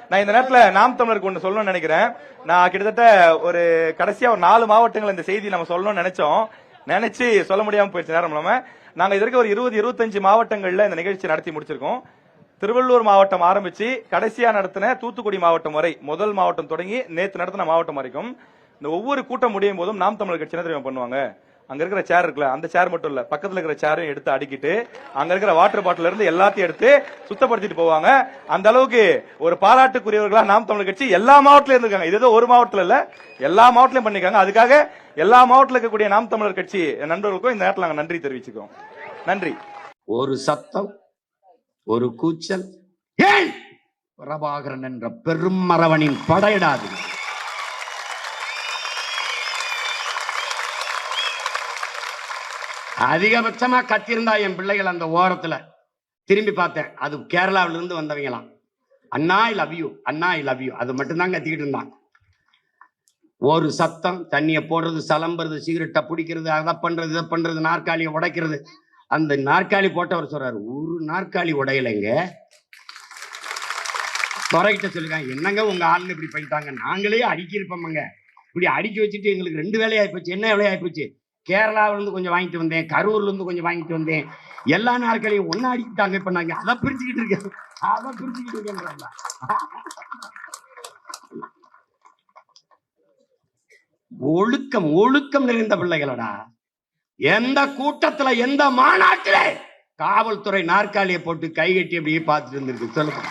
நான் இந்த நேரத்துல நாம் தமிழருக்கு ஒண்ணு சொல்லணும்னு நினைக்கிறேன். நான் கிட்டத்தட்ட ஒரு கடைசியா ஒரு 4 மாவட்டங்கள் இந்த செய்தி நம்ம சொல்லணும்னு நினைச்சு சொல்ல முடியாம போயிடுச்சு நேரம் இல்லாம. நாங்க இதற்கு ஒரு 20-25 மாவட்டங்கள்ல இந்த நிகழ்ச்சி நடத்தி முடிச்சிருக்கோம். திருவள்ளூர் மாவட்டம் ஆரம்பிச்சு கடைசியா நடத்தின தூத்துக்குடி மாவட்டம் வரை, முதல் மாவட்டம் தொடங்கி நேற்று நடத்தின மாவட்டம் வரைக்கும் இந்த ஒவ்வொரு கூட்டம் முடியும் போதும் நாம் தமிழர் கட்சி என்ன தெரியுமா பண்ணுவாங்க? அங்க இருக்கிற சேர் இருக்குல்ல, அந்த சேர் மட்டும் இல்ல, பக்கத்துல இருக்கிற சேரையும் எடுத்து அடிக்கிட்டு அங்க இருக்கிற வாட்டர் பாட்டில இருந்து எல்லாத்தையும் எடுத்து சுத்தப்படுத்திட்டு போவாங்க. அந்த அளவுக்கு ஒரு பாராட்டுக்குரியவர்களா நாம் தமிழர் கட்சி எல்லா மாவட்டத்திலும் இருந்திருக்காங்க. இது ஒரு மாவட்டத்துல இல்ல, எல்லா மாவட்டத்திலும் பண்ணிருக்காங்க. அதுக்காக எல்லா மாவட்டத்தில் இருக்கக்கூடிய நாம் தமிழர் கட்சி நண்பர்களுக்கும் இந்த நேரத்தில் நாங்க நன்றி தெரிவிச்சுக்கிறோம். நன்றி. ஒரு சத்தம், ஒரு கூச்சல், ஏன் பிரபாகரன் என்ற பெரும் மரவனின் படையிடாது. அதிகபட்சமா கத்திருந்தா என் பிள்ளைகள் அந்த ஓரத்துல திரும்பி பார்த்தேன். அது கேரளாவிலிருந்து வந்தவங்களாம். அண்ணா ஐ லவ் யூ, அண்ணா ஐ லவ் யூ, அது மட்டும்தான் கத்திக்கிட்டு இருந்தான். ஒரு சத்தம், தண்ணியை போடுறது, சலம்புறது, சிகரெட்டை பிடிக்கிறது, அதை பண்றது, இதை பண்றது, நாற்காலியை உடைக்கிறது. அந்த நாற்காலி போட்டவர் சொல்றாரு, ஒரு நாற்காலி உடையலைங்க. துறைகிட்ட சொல்லிருக்காங்க, என்னங்க உங்க ஆளுன்னு இப்படி பண்ணிட்டாங்க, நாங்களே அடுக்கி இருப்போம்ங்க, இப்படி அடுக்கி வச்சுட்டு எங்களுக்கு 2 வேலையாகி போச்சு. என்ன வேலையாகி போச்சு? கேரளாவிலிருந்து கொஞ்சம் வாங்கிட்டு வந்தேன், கரூர்ல இருந்து கொஞ்சம் வாங்கிட்டு வந்தேன், எல்லா நாற்காலியும் ஒன்னா அடிக்கிட்டாங்க. இப்ப நாங்க அதை பிரிச்சுக்கிட்டு இருக்கேன், அதை பிரிச்சுக்கிட்டு இருக்கேன். ஒழுக்கம், ஒழுக்கம் நிறைந்த பிள்ளைகளடா. எந்த கூட்டத்துல, எந்த மாநாட்டில காவல்துறை நாற்காலியை போட்டு கை கட்டி அப்படியே பார்த்துட்டு இருந்திருக்கு சொல்லுங்க?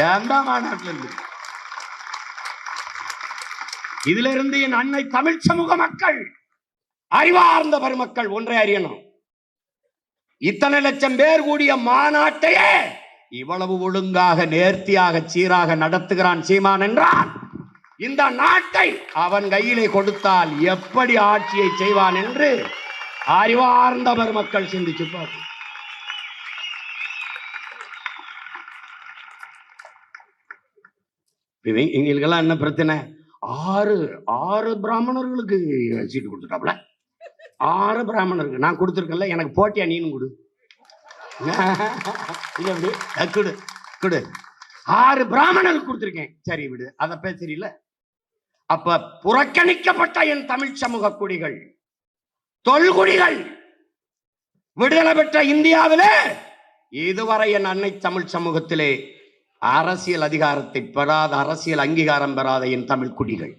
எந்த மாநாட்டில் இருந்து? இதுல இருந்து என் அன்னை தமிழ் சமூக மக்கள், அறிவார்ந்த பெருமக்கள் ஒன்றை அறியணும். இத்தனை லட்சம் பேர் கூடிய மாநாட்டையே இவ்வளவு ஒழுங்காக, நேர்த்தியாக, சீராக நடத்துகிறான் சீமான் என்றான். இந்த நாட்டை அவன் கையிலே கொடுத்தால் எப்படி ஆட்சியை செய்வான் என்று அறிவார்ந்த பெருமக்கள் சிந்திச்சு பார்த்து. எங்களுக்கெல்லாம் என்ன பிரச்சனை? 6 பிராமணர்களுக்கு சீட்டு கொடுத்துட்டாப்ல. 6 பிராமணருக்கு நான் கொடுத்துருக்கேன்ல, எனக்கு போட்டியா நீனும் கொடு. கொடு கொடு. 6 பிராமணருக்கு கொடுத்துருக்கேன், சரி விடு, அதை பேசுறீல. அப்ப புறக்கணிக்கப்பட்ட என் தமிழ் சமூக குடிகள், தொல்குடிகள் விடுதலை பெற்ற இந்தியாவிலே இதுவரை என் அன்னை தமிழ் சமூகத்திலே அரசியல் அதிகாரத்தை பெறாத, அரசியல் அங்கீகாரம் பெறாத என் தமிழ் குடிகள்,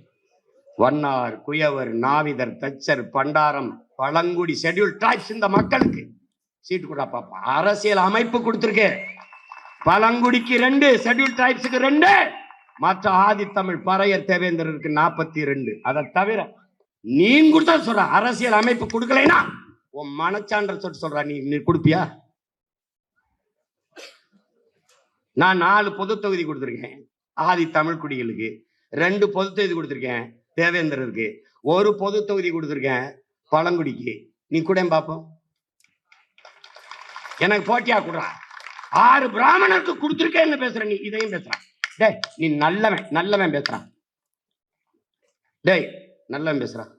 வண்ணார், குயவர், நாவிதர், தச்சர், பண்டாரம், பழங்குடி, ஷெட்யூல் டிரைப்ஸ், இந்த மக்களுக்கு சீட்டு கூட பாப்பா. அரசியல் அமைப்பு கொடுத்திருக்கேன். பழங்குடிக்கு 2, ஷெட்யூல் டிரைப்ஸுக்கு 2, மற்ற ஆதி தமிழ் பறையர் தேவேந்திரருக்கு 42. அதை தவிர நீ கொடுத்தா சொல்ற அரசியல் அமைப்பு கொடுக்கலைன்னா உன் மனச்சான்ற சொல்ற, நீ கொடுப்பியா? நான் 4 பொது தொகுதி கொடுத்திருக்கேன் ஆதி தமிழ் குடிகளுக்கு, 2 பொது தொகுதி கொடுத்திருக்கேன் தேவேந்திரருக்கு, 1 பொது தொகுதி கொடுத்திருக்கேன் பழங்குடிக்கு. நீ கூட பாப்போம், எனக்கு போட்டியா கொடுறா. 6 பிராமணருக்கு கொடுத்திருக்கேன்னு பேசுற, நீ இதையும் பேசுறான். டேய், நீ நல்லவன் பேசுறான். டேய், நல்லவன் பேசுறான்.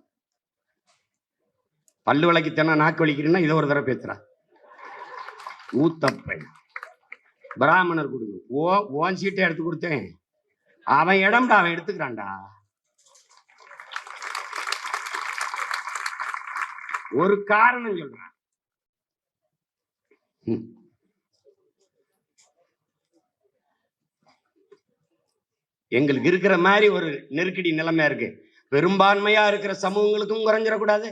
பல்லு விளக்கித்தனா நாக்கு வலிக்கிறேன்னா இதை ஒரு தடவை பேசுறான். ஊத்தப்பை பிராமணர் கொடுக்கு, ஓன் சீட்டை எடுத்து கொடுத்தேன், அவன் இடம்டா, அவன் எடுத்துக்கிறான்டா. ஒரு காரணம் சொல்றான். எங்களுக்கு இருக்கிற மாதிரி ஒரு நெருக்கடி நிலைமையா இருக்கு. பெரும்பான்மையா இருக்கிற சமூகங்களுக்கும் குறைஞ்சிடக்கூடாது,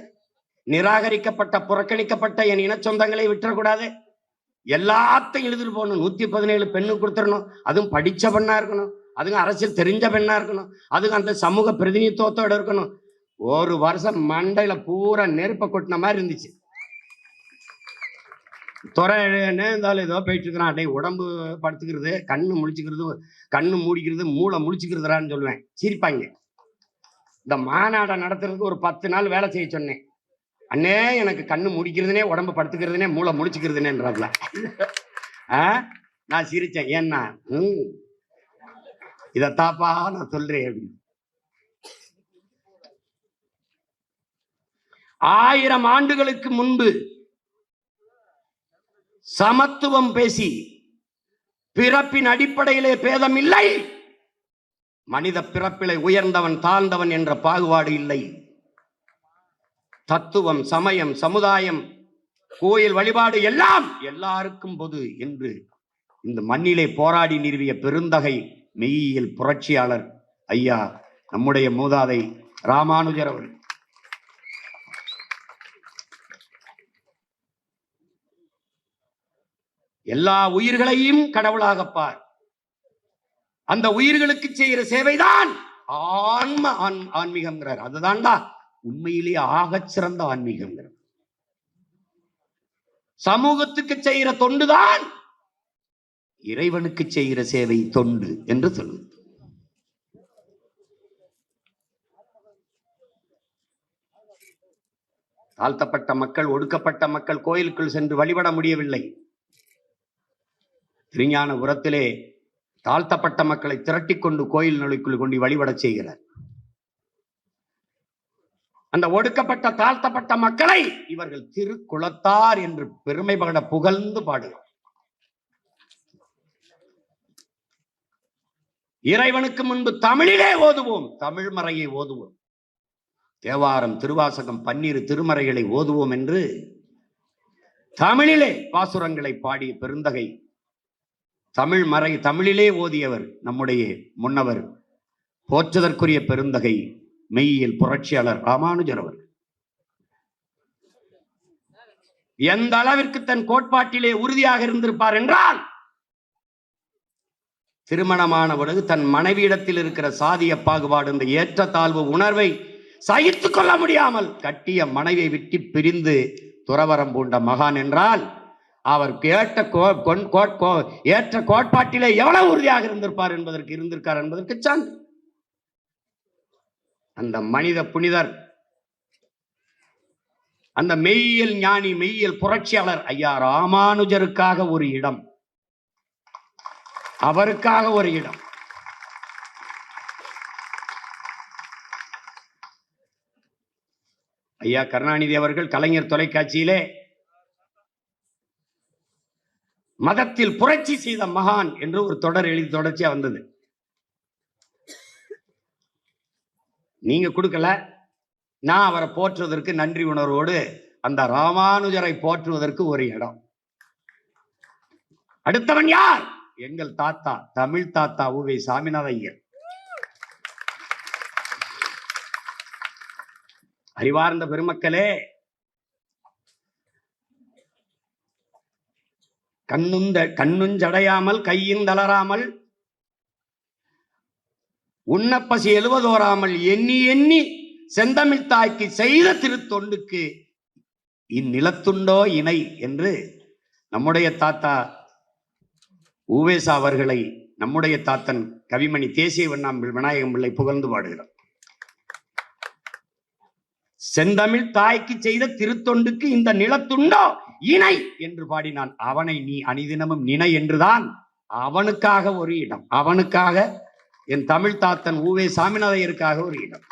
நிராகரிக்கப்பட்ட, புறக்கணிக்கப்பட்ட என் இன சொந்தங்களை விட்டுறக்கூடாது, எல்லாத்தையும் எழுதிட்டு போகணும். 117 பெண்ணு கொடுத்துடணும், அதுவும் படிச்ச பெண்ணா இருக்கணும், அதுவும் அரசியல் தெரிஞ்ச பெண்ணா இருக்கணும், அதுவும் அந்த சமூக பிரதிநிதித்துவத்தோட இருக்கணும். ஒரு வருஷம் மண்டையில பூரா நெருப்ப கொட்டின மாதிரி இருந்துச்சு. துறைன்னு இருந்தாலும் ஏதோ போயிட்டு இருக்கிறான். அடே, உடம்பு படுத்துக்கிறது, கண்ணு முழிச்சுக்கிறது, கண்ணு மூடிக்கிறது, மூளை முழிச்சுக்கிறதுறான்னு சொல்லுவேன். சிரிப்பாங்க. இந்த மாநாடை நடத்துறதுக்கு ஒரு 10 நாள் வேலை செய்ய சொன்னேன். அண்ணே, எனக்கு கண்ணு முடிக்கிறதுனே, உடம்பு படுத்துக்கிறதுனே, மூளை முடிச்சுக்கிறதுனேன்றதுல நான் சிரிச்சேன். ஏன்னா இதத்தாப்பா நான் சொல்றேன் அப்படின்னு. 1000 ஆண்டுகளுக்கு முன்பு சமத்துவம் பேசி பிறப்பின் அடிப்படையிலே பேதம் இல்லை, மனித பிறப்பிலை உயர்ந்தவன் தாழ்ந்தவன் என்ற பாகுபாடு இல்லை. தத்துவம், சமயம், சமுதாயம், கோயில் வழிபாடு எல்லாம் எல்லாருக்கும் பொது என்று இந்த மண்ணிலே போராடி நிறுவிய பெருந்தகை மெய்யியல் புரட்சியாளர் ஐயா நம்முடைய மூதாதை ராமானுஜர் அவர்கள். எல்லா உயிர்களையும் கடவுளாக பார். அந்த உயிர்களுக்கு செய்கிற சேவைதான் ஆன்மீகம்ங்கிறார். அதுதான்டா உண்மையிலேயே ஆகச் சிறந்த ஆன்மீகம்ங்கிறார். சமூகத்துக்கு செய்கிற தொண்டுதான் இறைவனுக்கு செய்கிற சேவை தொண்டு என்று சொல்லுது. தாழ்த்தப்பட்ட மக்கள், ஒடுக்கப்பட்ட மக்கள் கோயிலுக்குள் சென்று வழிபட முடியவில்லை. திருஞானபுரத்திலே தாழ்த்தப்பட்ட மக்களை திரட்டிக் கொண்டு கோயில் நுழைக்குள் கொண்டு வழிபடச் செய்கிறார். அந்த ஒடுக்கப்பட்ட தாழ்த்தப்பட்ட மக்களை இவர்கள் திருக்குளத்தார் என்று பெருமை பட புகழ்ந்து பாடுகிறார். இறைவனுக்கு முன்பு தமிழிலே ஓதுவோம், தமிழ் மறையை ஓதுவோம், தேவாரம், திருவாசகம், 12 திருமறைகளை ஓதுவோம் என்று தமிழிலே பாசுரங்களை பாடிய பெருந்தகை, தமிழ் மறை தமிழிலே ஓதியவர் நம்முடைய முன்னவர், போற்றுதற்குரிய பெருந்தகை மெய்யியல் புரட்சியாளர் ராமானுஜர் அவர். எந்த அளவிற்கு தன் கோட்பாட்டிலே உறுதியாக இருந்திருப்பார் என்றால், திருமணமான பிறகு தன் மனைவியிடத்தில் இருக்கிற சாதிய பாகுபாடு, இந்த ஏற்றத்தாழ்வு உணர்வை சகித்துக் கொள்ள முடியாமல் கட்டிய மனைவியை விட்டு பிரிந்து துறவரம் பூண்ட மகான் என்றால், அவர் ஏற்ற கோட்பாட்டிலே எவ்வளவு உறுதியாக இருந்திருப்பார் என்பதற்கு சான்று. அந்த மனித புனிதர், அந்த மெய்யியல் ஞானி, மெய்யியல் புரட்சியாளர் ஐயா ராமானுஜருக்காக ஒரு இடம், அவருக்காக ஒரு இடம். ஐயா கருணாநிதி அவர்கள் கலைஞர் தொலைக்காட்சியிலே மதத்தில் புரட்சி செய்த மகான் என்று ஒரு தொடர் எழுதி தொடர்ச்சியா வந்தது. நீங்க கொடுக்கல, நான் அவரை போற்றுவதற்கு நன்றி உணர்வோடு அந்த ராமானுஜரை போற்றுவதற்கு ஒரு இடம். அடுத்தவன் யார்? எங்கள் தாத்தா, தமிழ் தாத்தா உ.வே. சாமிநாத ஐயர். அறிவார்ந்த பெருமக்களே, கண்ணுஞ்சடையாமல் கையும் தளராமல் உண்ணப்பசி எழுவதோராமல் எண்ணி எண்ணி செந்தமிழ் தாய்க்கு செய்த திருத்தொண்டுக்கு இந்நிலத்துண்டோ இணை என்று நம்முடைய தாத்தா ஊவேசா அவர்களை நம்முடைய தாத்தன் கவிமணி தேசிய வண்ணாம்பில் விநாயகம் பிள்ளை புகழ்ந்து பாடுகிறார். செந்தமிழ் தாய்க்கு செய்த திருத்தொண்டுக்கு இந்த நிலத்துண்டோ இணை என்று பாடினான். அவனை நீ அணிதினமும் நினை என்றுதான் அவனுக்காக ஒரு இடம், அவனுக்காக என் தமிழ் தாத்தன் உ.வே. சாமிநாதையருக்காக ஒரு இடம்.